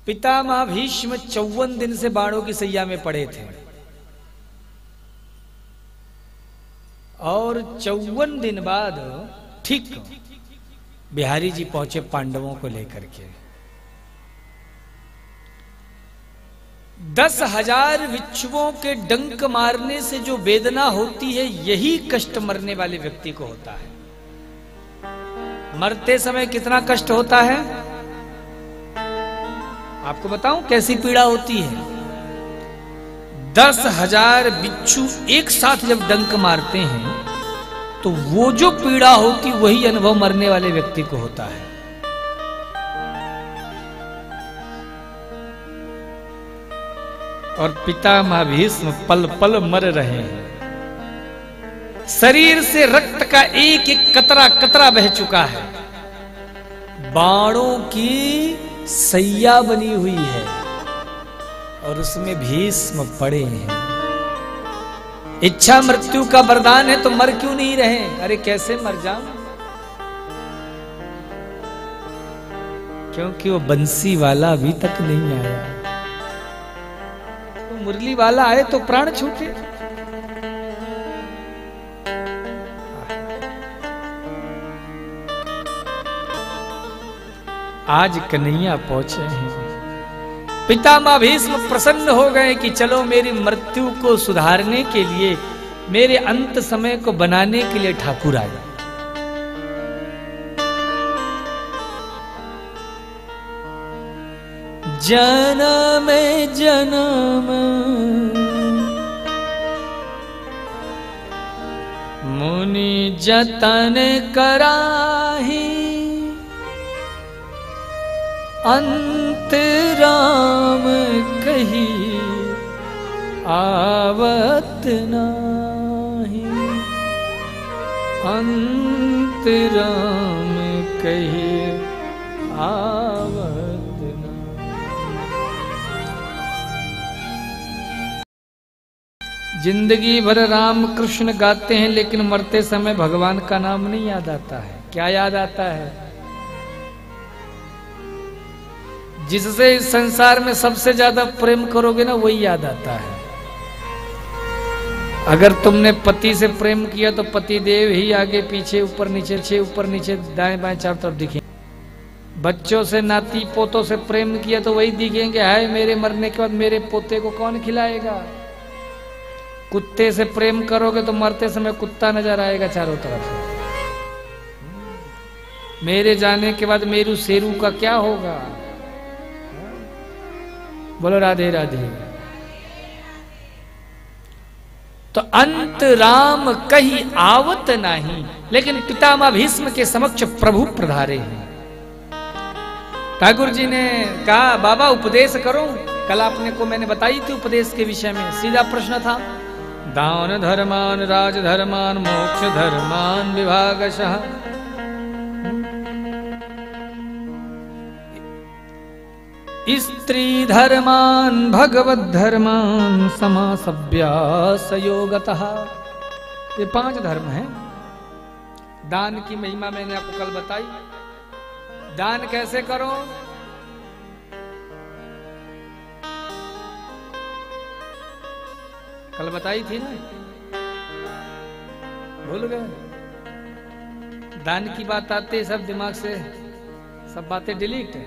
पितामह भीष्म 54 दिन से बाणों की सैया में पड़े थे और 54 दिन बाद ठीक बिहारी जी पहुंचे पांडवों को लेकर के। 10,000 बिच्छुओं के डंक मारने से जो वेदना होती है यही कष्ट मरने वाले व्यक्ति को होता है। मरते समय कितना कष्ट होता है आपको बताऊं कैसी पीड़ा होती है। 10,000 बिच्छू एक साथ जब डंक मारते हैं तो वो जो पीड़ा होती वही अनुभव मरने वाले व्यक्ति को होता है। और पितामह भीष्म पल पल मर रहे हैं। शरीर से रक्त का एक एक कतरा कतरा बह चुका है। बाणों की सैया बनी हुई है और उसमें भीष्म पड़े हैं। इच्छा मृत्यु का वरदान है तो मर क्यों नहीं रहे? अरे कैसे मर जाऊं? क्योंकि वो बंसी वाला अभी तक नहीं आया। तो मुरली वाला आए तो प्राण छूटे। आज कन्हैया पहुंचे हैं। पितामह भीष्म प्रसन्न हो गए कि चलो मेरी मृत्यु को सुधारने के लिए, मेरे अंत समय को बनाने के लिए ठाकुर आए। जन्म जन्म मुनि जतन कराही, अंत राम कही आवत नाही। अंत राम कही आवत नाही। जिंदगी भर राम कृष्ण गाते हैं लेकिन मरते समय भगवान का नाम नहीं याद आता है। क्या याद आता है? जिससे इस संसार में सबसे ज्यादा प्रेम करोगे ना वही याद आता है। अगर तुमने पति से प्रेम किया तो पति देव ही आगे पीछे ऊपर नीचे दाएं बाएं चारों तरफ दिखेंगे। बच्चों से नाती पोतों से प्रेम किया तो वही दिखेंगे। हाय मेरे मरने के बाद मेरे पोते को कौन खिलाएगा? कुत्ते से प्रेम करोगे तो मरते समय कुत्ता नजर आएगा चारों तरफ। मेरे जाने के बाद मेरू शेरू का क्या होगा? बोलो राधे राधे। तो अंत राम कहीं आवत नहीं, लेकिन पितामह भीष्म के समक्ष प्रभु पधारे हैं। ठाकुर जी ने कहा बाबा उपदेश करो। कल आपने को मैंने बताई थी उपदेश के विषय में। सीधा प्रश्न था दान धर्मान राज धर्मान मोक्ष धर्मान विभागशः। स्त्री धर्मान भगवत धर्मान समासभ्यासयोगतः। ये 5 धर्म हैं। दान की महिमा मैंने आपको कल बताई। दान कैसे करो? कल बताई थी ना, भूल गए? दान की बात आते सब दिमाग से सब बातें डिलीट है।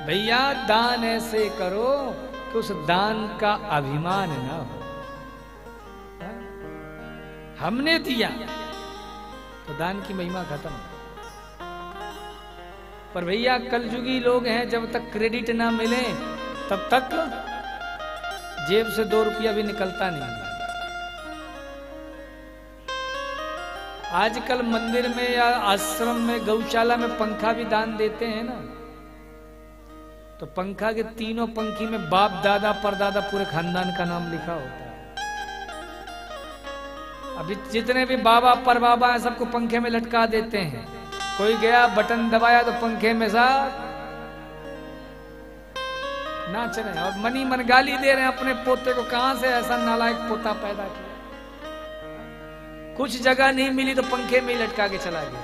भैया दान ऐसे करो कि उस दान का अभिमान ना हो। हमने दिया तो दान की महिमा खत्म। पर भैया कलयुगी लोग हैं, जब तक क्रेडिट ना मिले तब तक जेब से 2 रुपया भी निकलता नहीं। आजकल मंदिर में या आश्रम में गौशाला में पंखा भी दान देते हैं ना, तो पंखा के तीनों पंखी में बाप दादा परदादा पूरे खानदान का नाम लिखा होता है। अभी जितने भी बाबा पर बाबा हैं सबको पंखे में लटका देते हैं। कोई गया बटन दबाया तो पंखे में साथ नाच रहे हैं और मनी मन गाली दे रहे हैं अपने पोते को। कहां से ऐसा नालायक पोता पैदा किया? कुछ जगह नहीं मिली तो पंखे में ही लटका के चला गया।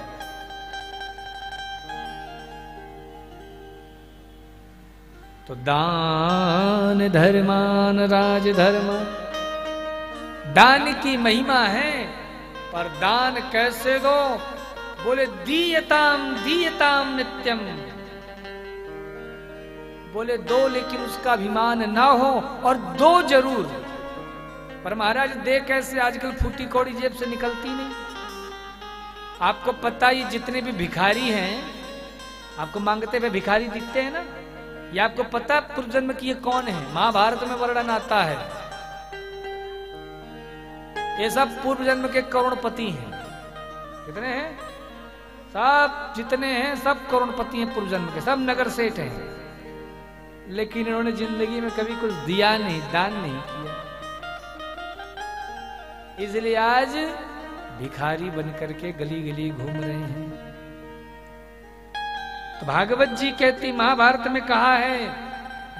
तो दान धर्मान राजधर्म, दान की महिमा है, पर दान कैसे दो? बोले दीयताम दीयताम नित्यम, बोले दो लेकिन उसका अभिमान ना हो, और दो जरूर। पर महाराज दे कैसे? आजकल फूटी कौड़ी जेब से निकलती नहीं। आपको पता ही जितने भी भिखारी हैं, आपको मांगते हुए भिखारी दिखते हैं ना, ये आपको पता पूर्व जन्म की ये कौन है? महाभारत में वर्णन आता है, ये सब पूर्व जन्म के करोड़पति हैं। कितने हैं? सब जितने हैं सब करोड़पति हैं पूर्व जन्म के, सब नगर सेठ हैं, लेकिन इन्होंने जिंदगी में कभी कुछ दिया नहीं, दान नहीं किया, इसलिए आज भिखारी बनकर के गली गली घूम रहे हैं। तो भागवत जी कहती, महाभारत में कहा है,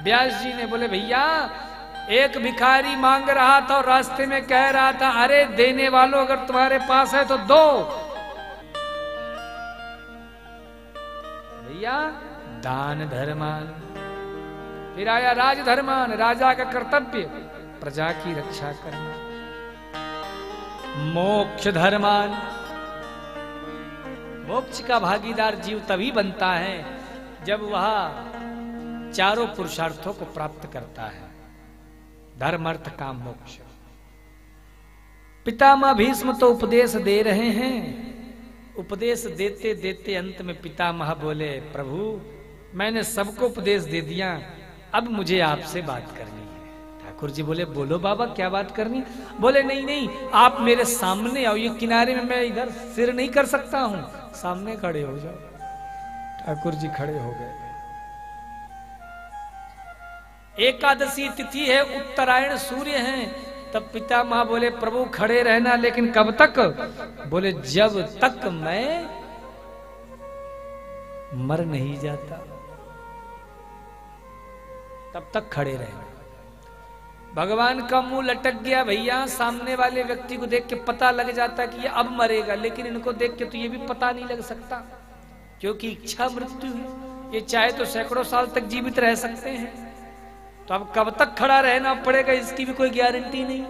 व्यास जी ने बोले भैया एक भिखारी मांग रहा था और रास्ते में कह रहा था, अरे देने वालों अगर तुम्हारे पास है तो दो। भैया दान धर्मान, फिर आया राजधर्मान, राजा का कर्तव्य प्रजा की रक्षा करना। मोक्ष धर्मान, मोक्ष का भागीदार जीव तभी बनता है जब वह चारों पुरुषार्थों को प्राप्त करता है, धर्म अर्थ काम मोक्ष। पितामह भीष्म तो उपदेश दे रहे हैं, उपदेश देते देते अंत में पितामह बोले, प्रभु मैंने सबको उपदेश दे दिया, अब मुझे आपसे बात करनी है। ठाकुर जी बोले, बोलो बाबा क्या बात करनी? बोले नहीं नहीं, आप मेरे सामने आओ, ये किनारे में मैं इधर सिर नहीं कर सकता हूं, सामने खड़े हो जाओ। ठाकुर जी खड़े हो गए। एकादशी तिथि है, उत्तरायण सूर्य है, तब पितामह बोले, प्रभु खड़े रहना, लेकिन कब तक? बोले जब तक मैं मर नहीं जाता तब तक खड़े रहना। भगवान का मुंह लटक गया भैया, सामने वाले व्यक्ति को देख के पता लग जाता कि ये अब मरेगा, लेकिन इनको देख के तो ये भी पता नहीं लग सकता, क्योंकि इच्छा मृत्यु है। ये चाहे तो सैकड़ों साल तक जीवित रह सकते हैं, तो अब कब तक खड़ा रहना पड़ेगा इसकी भी कोई गारंटी नहीं।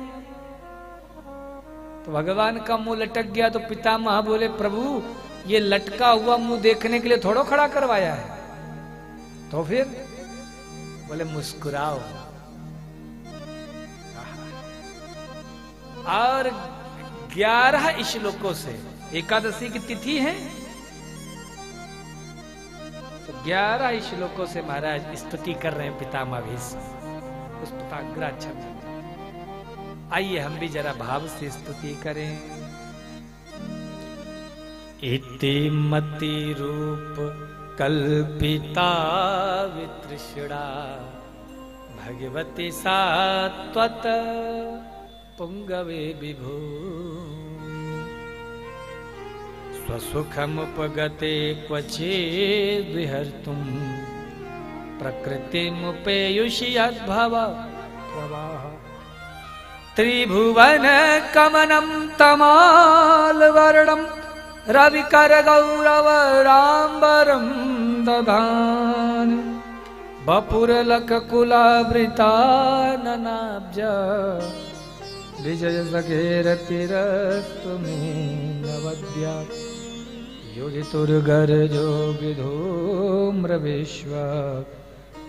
तो भगवान का मुंह लटक गया तो पितामह बोले, प्रभु ये लटका हुआ मुंह देखने के लिए थोड़ा खड़ा करवाया है, तो फिर बोले मुस्कुराओ। और 11 श्लोकों से एकादशी की तिथि है, तो 11 श्लोकों से महाराज स्तुति कर रहे हैं पितामह भीष्म, उस पिताग्रह छंद। आइए हम भी जरा भाव से स्तुति करें। इति मति रूप कल्पिता वितृष्णा भगवती सात्वत पुंगवे विभू स्वसुखमुपगते क्वचिद् विहर्तुं प्रकृतिमुपेयुषि यद्भव प्रवाह त्रिभुवन कमनं तमालवर्णं रविकर गौरव राम्बरं दधान बपुरलक कुलावृता ननाब्ज विजय सखेरतिरस्तु मे नवद्या योगितुर्गर्जो विधूम्र विश्व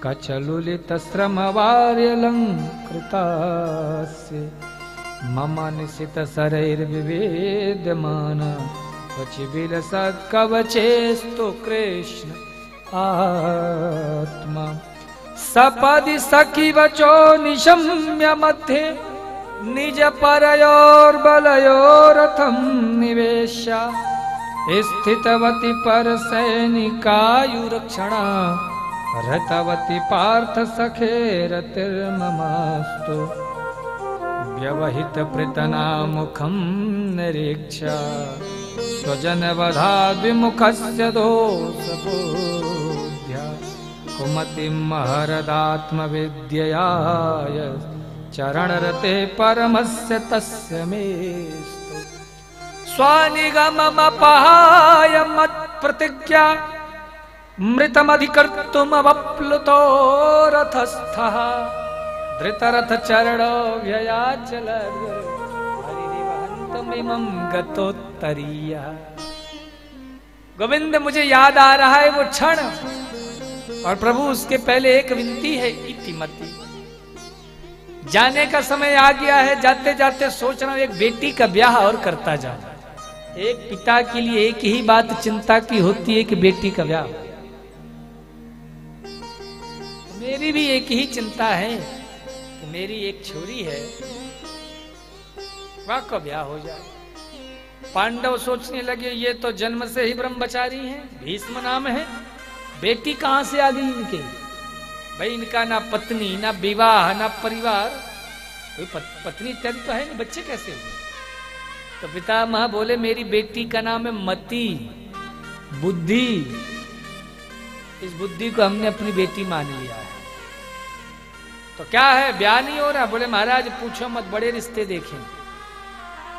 कचलुलितश्रमवार्यलङ्कृतास्य मम निशितशरैर्विवेद्यमान क्वचिविलसत्कवचेस्तु कृष्ण आत्मा सपदि सखिवचो निशम्य मध्ये निज परयोर्बलयोरथं निवेश्य स्थितवती परसैनिकायुरक्षणा रतवती पार्थ सखेरतिर्ममास्तु व्यवहित पृतना मुखं निरीक्ष्य स्वजनवधाद्विमुखस्य दोषबोध्या कुमतिं महरदात्मविद्यया चरणरते परमस्य तस्य मेस्तु स्वानिगममपहाय मत्प्रतिज्ञा मृतमधिकर्तुमवप्लुतो रथस्थः धृतरथ चरणो व्ययाचल हरिवहन्तमिमं गतोत्तरीय। गोविंद मुझे याद आ रहा है वो क्षण, और प्रभु उसके पहले एक विनती है, इतिमति। जाने का समय आ गया है, जाते जाते सोच रहा हूं एक बेटी का ब्याह और करता जाऊं। एक पिता के लिए एक ही बात चिंता की होती है कि बेटी का ब्याह। मेरी भी एक ही चिंता है कि मेरी एक छोरी है, वह का ब्याह हो जाए। पांडव सोचने लगे ये तो जन्म से ही ब्रह्मचारी हैं, भीष्म नाम है, बेटी कहां से आ गई इनके? भाई इनका ना पत्नी ना विवाह ना परिवार, कोई पत्नी इत्यादि तो है नहीं, बच्चे कैसे हुए? तो पितामह बोले मेरी बेटी का नाम है मति, बुद्धि। इस बुद्धि को हमने अपनी बेटी मान लिया है। तो क्या है, ब्याह नहीं हो रहा? बोले महाराज पूछो मत, बड़े रिश्ते देखें।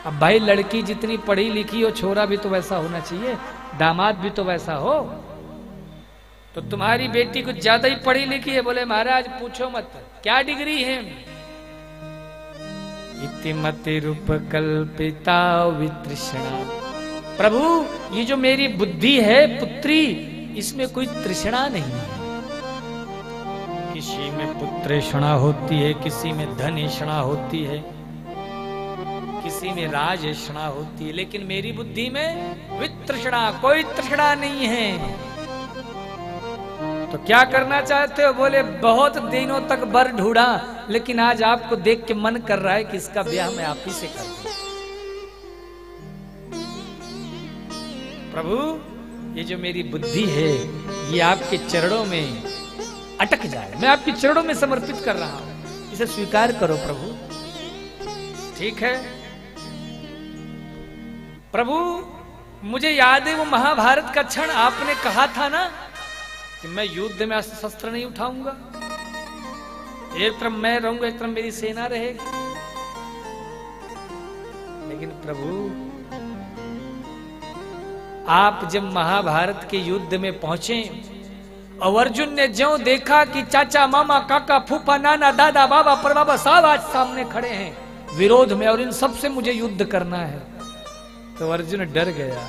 अब भाई लड़की जितनी पढ़ी लिखी हो, छोरा भी तो वैसा होना चाहिए, दामाद भी तो वैसा हो। तो तुम्हारी बेटी कुछ ज्यादा ही पढ़ी लिखी है। बोले महाराज पूछो मत, क्या डिग्री है? इतिमति रूप कल्पिता वितृष्णा। प्रभु ये जो मेरी बुद्धि है पुत्री, इसमें कोई तृष्णा नहीं है। किसी में पुत्रेषणा होती है, किसी में धनेषणा होती है, किसी में राजेषणा होती है, लेकिन मेरी बुद्धि में वितृष्णा, कोई तृष्णा नहीं है। तो क्या करना चाहते हो? बोले बहुत दिनों तक बर ढूंढा, लेकिन आज आपको देख के मन कर रहा है कि इसका ब्याह मैं आप ही से कर दूं। प्रभु ये जो मेरी बुद्धि है ये आपके चरणों में अटक जाए, मैं आपके चरणों में समर्पित कर रहा हूं, इसे स्वीकार करो प्रभु। ठीक है प्रभु, मुझे याद है वो महाभारत का क्षण, आपने कहा था ना कि मैं युद्ध में अस्त्र शस्त्र नहीं उठाऊंगा, एक तरफ मैं रहूंगा एक तरफ मेरी सेना रहेगी। लेकिन प्रभु आप जब महाभारत के युद्ध में पहुंचे और अर्जुन ने ज्यों देखा कि चाचा मामा काका फूफा नाना दादा बाबा परबाबा सब आज सामने खड़े हैं विरोध में, और इन सब से मुझे युद्ध करना है, तो अर्जुन डर गया।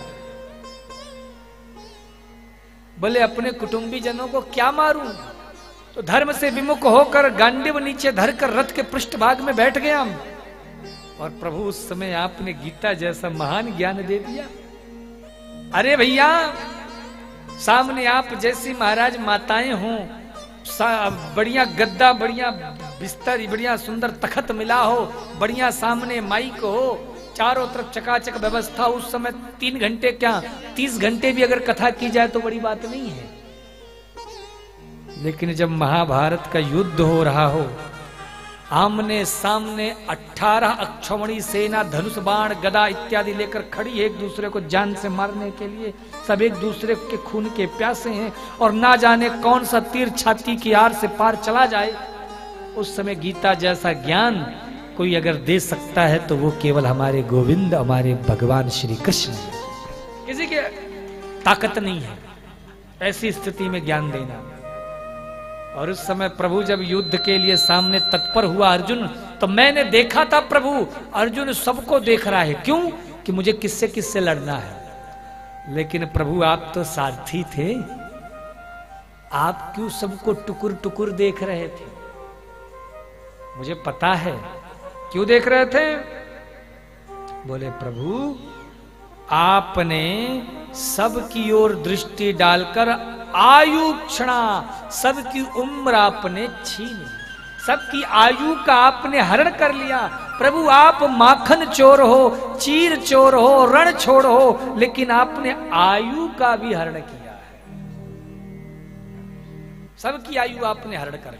बोले अपने कुटुंबी जनों को क्या मारूं? तो धर्म से विमुख होकर गांडीव नीचे धरकर रथ के पृष्ठभाग में बैठ गया। और प्रभु उस समय आपने गीता जैसा महान ज्ञान दे दिया। अरे भैया सामने आप जैसी महाराज माताएं हों, बढ़िया गद्दा, बढ़िया बिस्तर, बढ़िया सुंदर तखत मिला हो, बढ़िया सामने माइक हो, चारों तरफ चकाचक व्यवस्था, उस समय 3 घंटे क्या 30 घंटे भी अगर कथा की जाए तो बड़ी बात नहीं है। लेकिन जब महाभारत का युद्ध हो रहा हो, आमने सामने 18 अक्षौहिणी सेना धनुष बाण गदा इत्यादि लेकर खड़ी है एक दूसरे को जान से मारने के लिए, सब एक दूसरे के खून के प्यासे हैं, और ना जाने कौन सा तीर छाती की आर से पार चला जाए। उस समय गीता जैसा ज्ञान कोई अगर दे सकता है तो वो केवल हमारे गोविंद, हमारे भगवान श्री कृष्ण। किसी के ताकत नहीं है ऐसी स्थिति में ज्ञान देना। और उस समय प्रभु जब युद्ध के लिए सामने तत्पर हुआ अर्जुन, तो मैंने देखा था प्रभु अर्जुन सबको देख रहा है, क्यों कि मुझे किससे किससे लड़ना है। लेकिन प्रभु आप तो सारथी थे, आप क्यों सबको टुकुर टुकुर देख रहे थे? मुझे पता है क्यों देख रहे थे। बोले प्रभु आपने सबकी ओर दृष्टि डालकर आयु क्षणा, सबकी उम्र आपने छीन, सबकी आयु का आपने हरण कर लिया। प्रभु आप माखन चोर हो, चीर चोर हो, रण छोड़ हो, लेकिन आपने आयु का भी हरण किया है। सबकी आयु आपने हरण कर ली।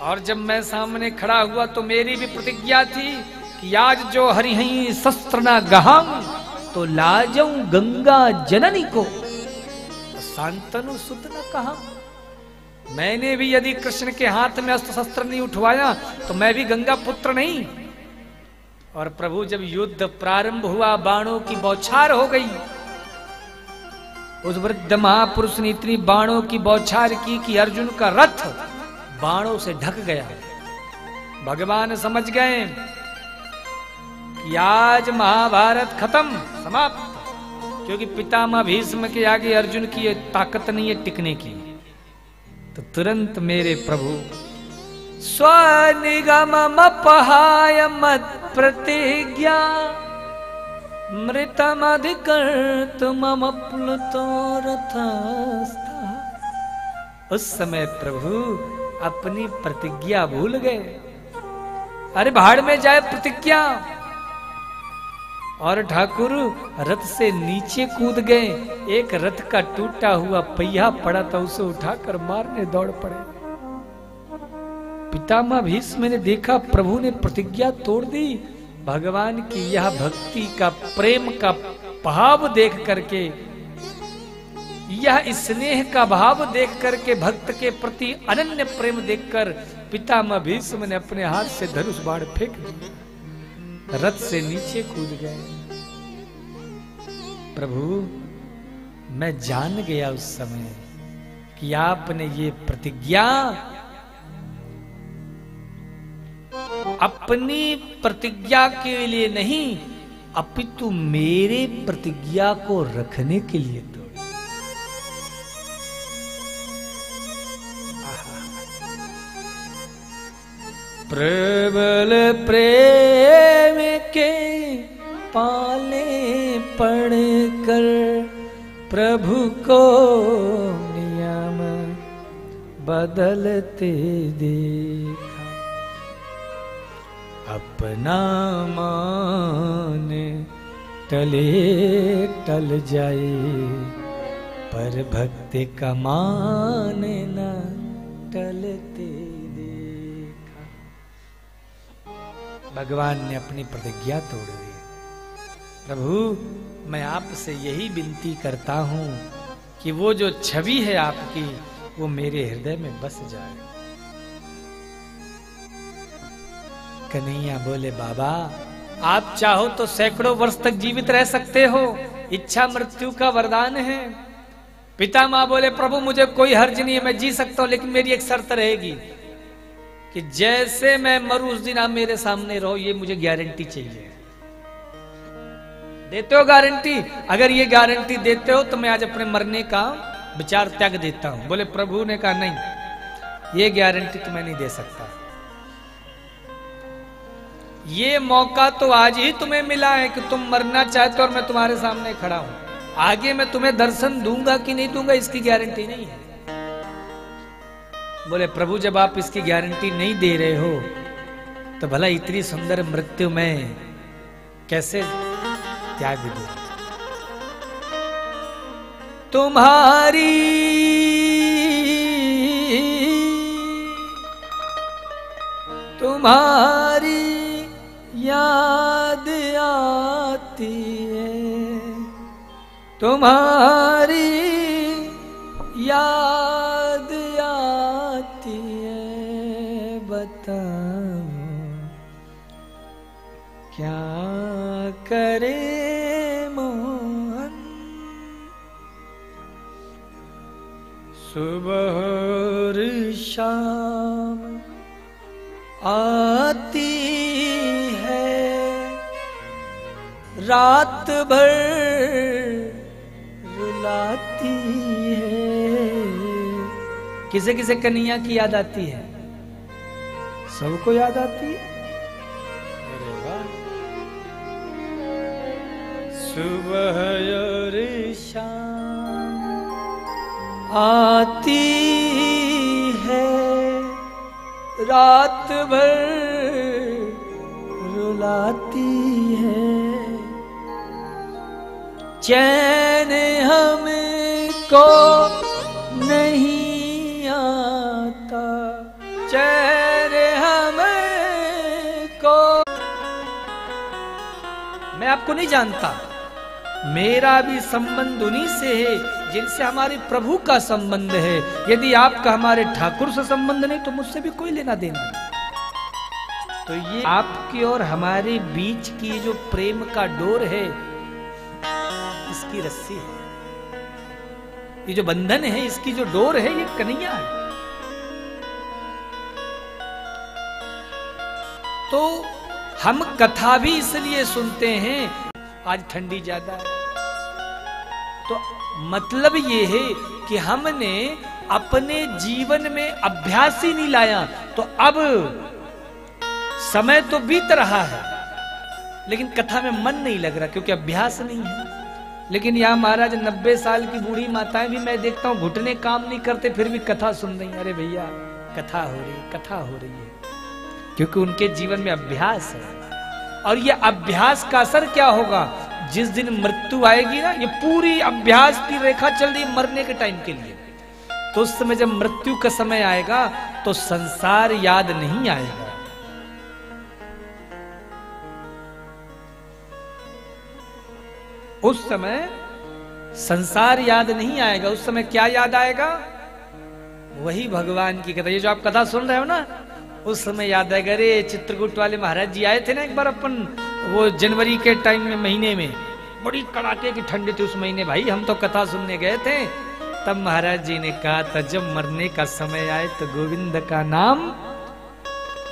और जब मैं सामने खड़ा हुआ तो मेरी भी प्रतिज्ञा थी कि आज जो हरिहई शस्त्र न गहाऊं तो लाजऊं गंगा जननी को, शांतनु सुत न कहा। मैंने भी यदि कृष्ण के हाथ में अस्त्र शस्त्र नहीं उठवाया तो मैं भी गंगा पुत्र नहीं। और प्रभु जब युद्ध प्रारंभ हुआ, बाणों की बौछार हो गई, उस वृद्ध महापुरुष ने इतनी बाणों की बौछार की कि अर्जुन का रथ बाणों से ढक गया। भगवान समझ गए कि आज महाभारत खत्म, समाप्त, क्योंकि पितामह भीष्म के आगे अर्जुन की ये ताकत नहीं है टिकने की। तो तुरंत मेरे प्रभु स्वनिगम अपहाय मत प्रतिज्ञा मृतमधिकर्तुमम प्लुतो रथस्था। उस समय प्रभु अपनी प्रतिज्ञा भूल गए। अरे भाड़ में जाए प्रतिज्ञा। और ठाकुर रथ से नीचे कूद गए। एक रथ का टूटा हुआ पहिया पड़ा था, उसे उठाकर मारने दौड़ पड़े। पितामह भीष्म ने देखा प्रभु ने प्रतिज्ञा तोड़ दी। भगवान की यह भक्ति का, प्रेम का भाव देख करके, यह स्नेह का भाव देख करके, भक्त के प्रति अनन्य प्रेम देखकर पितामह भीष्म ने अपने हाथ से धनुष बाण फेंक दिया, रथ से नीचे कूद गए। प्रभु मैं जान गया उस समय कि आपने ये प्रतिज्ञा अपनी प्रतिज्ञा के लिए नहीं, अपितु मेरे प्रतिज्ञा को रखने के लिए तोड़ी। प्रबल प्रेम के पाले पड़कर प्रभु को नियम बदलते देखा। अपना मान टले टल जाए, पर भक्ति का मान न टलते देखा। भगवान ने अपनी प्रतिज्ञा तोड़ दी। प्रभु मैं आपसे यही विनती करता हूं कि वो जो छवि है आपकी वो मेरे हृदय में बस जाए। कन्हैया बोले बाबा आप चाहो तो सैकड़ों वर्ष तक जीवित रह सकते हो, इच्छा मृत्यु का वरदान है। पितामह बोले प्रभु मुझे कोई हर्ज नहीं है, मैं जी सकता हूं, लेकिन मेरी एक शर्त रहेगी कि जैसे मैं मरूं उस दिन आप मेरे सामने रहो, ये मुझे गारंटी चाहिए। देते हो गारंटी? अगर ये गारंटी देते हो तो मैं आज अपने मरने का विचार त्याग देता हूं। बोले प्रभु ने कहा नहीं, ये गारंटी तो मैं नहीं दे सकता। ये मौका तो आज ही तुम्हें मिला है कि तुम मरना चाहते हो और मैं तुम्हारे सामने खड़ा हूं। आगे मैं तुम्हें दर्शन दूंगा कि नहीं दूंगा इसकी गारंटी नहीं है। बोले प्रभु जब आप इसकी गारंटी नहीं दे रहे हो तो भला इतनी सुंदर मृत्यु में कैसे त्याग दूं? तुम्हारी याद आती है, तुम्हारी याद आती है, बताओ क्या करे मोहन। सुबह और शाम आती है, रात भर रुलाती है। किसे किसे कन्हैया की याद आती है? सबको याद आती है। अरे वाह। सुबह और शाम आती है, रात भर रुलाती है। चैन हमको नहीं आता, चैन हमको। मैं आपको नहीं जानता, मेरा भी संबंध उन्हीं से है जिनसे हमारे प्रभु का संबंध है। यदि आपका हमारे ठाकुर से संबंध नहीं तो मुझसे भी कोई लेना देना नहीं। तो ये आपके और हमारे बीच की जो प्रेम का डोर है, इसकी रस्सी है। ये जो बंधन है, इसकी जो डोर है, ये कन्हैया है। तो हम कथा भी इसलिए सुनते हैं, आज ठंडी ज्यादा है, तो मतलब ये है कि हमने अपने जीवन में अभ्यास ही नहीं लाया। तो अब समय तो बीत रहा है, लेकिन कथा में मन नहीं लग रहा, क्योंकि अभ्यास नहीं है। लेकिन यहां महाराज 90 साल की बूढ़ी माताएं भी मैं देखता हूं घुटने काम नहीं करते, फिर भी कथा सुन रही। अरे भैया, कथा हो रही, कथा हो रही है, क्योंकि उनके जीवन में अभ्यास है। और ये अभ्यास का असर क्या होगा? जिस दिन मृत्यु आएगी ना, ये पूरी अभ्यास की रेखा चल रही मरने के टाइम के लिए, तो उस समय जब मृत्यु का समय आएगा तो संसार याद नहीं आएगा। उस समय संसार याद नहीं आएगा। उस समय क्या याद आएगा? वही भगवान की कथा। ये जो आप कथा सुन रहे हो ना, उस समय याद आएगा, अरे चित्रकूट वाले महाराज जी आए थे ना एक बार, अपन वो जनवरी के टाइम में, महीने में बड़ी कड़ाके की ठंडी थी उस महीने, भाई हम तो कथा सुनने गए थे। तब महाराज जी ने कहा था, जब मरने का समय आए तो गोविंद का नाम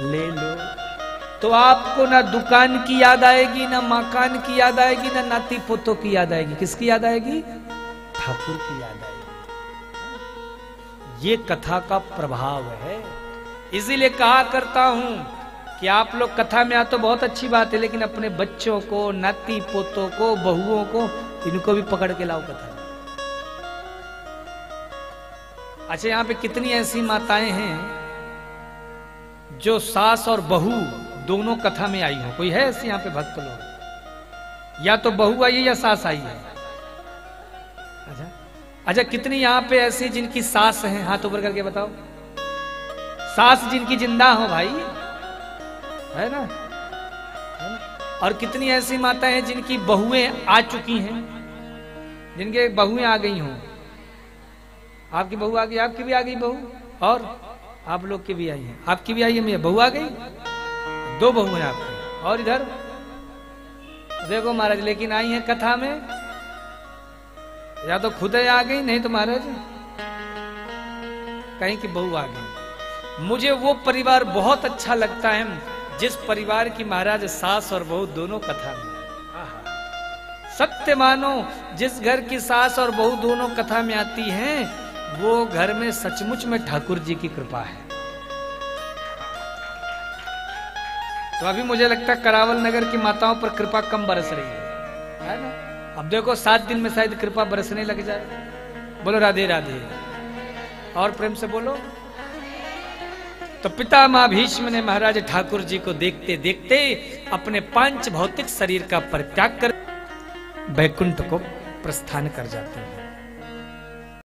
ले लो। तो आपको ना दुकान की याद आएगी, ना मकान की याद आएगी, ना नाती पोतों की याद आएगी। किसकी याद आएगी? ठाकुर की याद आएगी। ये कथा का प्रभाव है। इसीलिए कहा करता हूं कि आप लोग कथा में आ तो बहुत अच्छी बात है, लेकिन अपने बच्चों को, नाती पोतों को, बहुओं को, इनको भी पकड़ के लाओ कथा। अच्छा, यहां पे कितनी ऐसी माताएं हैं जो सास और बहू दोनों कथा में आई हो? कोई है ऐसे यहाँ पे भक्त लोग? या तो बहू आई है या सास आई है। अच्छा, कितनी यहाँ पे ऐसी जिनकी सास है? हाथ ऊपर करके बताओ। सास जिनकी जिंदा हो भाई, है ना? और कितनी ऐसी माताएं हैं जिनकी बहुएं आ चुकी हैं, जिनके बहुएं आ गई हों। आपकी बहू आ गई, आपकी भी आ गई बहू, और आप लोग की भी आई है। आपकी भी आई है, मेरी बहू आ गई, 2 बहू हैं आपकी। और इधर देखो महाराज, लेकिन आई हैं कथा में, या तो खुद आ गई, नहीं तो महाराज कहीं की बहू आ गई। मुझे वो परिवार बहुत अच्छा लगता है जिस परिवार की महाराज सास और बहू दोनों कथा में। सत्य मानो, जिस घर की सास और बहू दोनों कथा में आती हैं, वो घर में सचमुच में ठाकुर जी की कृपा है। तो अभी मुझे लगता है करावल नगर की माताओं पर कृपा कम बरस रही है ना? अब देखो 7 दिन में शायद कृपा बरसने लग जाए। बोलो राधे राधे, और प्रेम से बोलो। तो पितामह भीष्म ने महाराज ठाकुर जी को देखते देखते अपने 5 भौतिक शरीर का परित्याग कर वैकुंठ को प्रस्थान कर जाते हैं।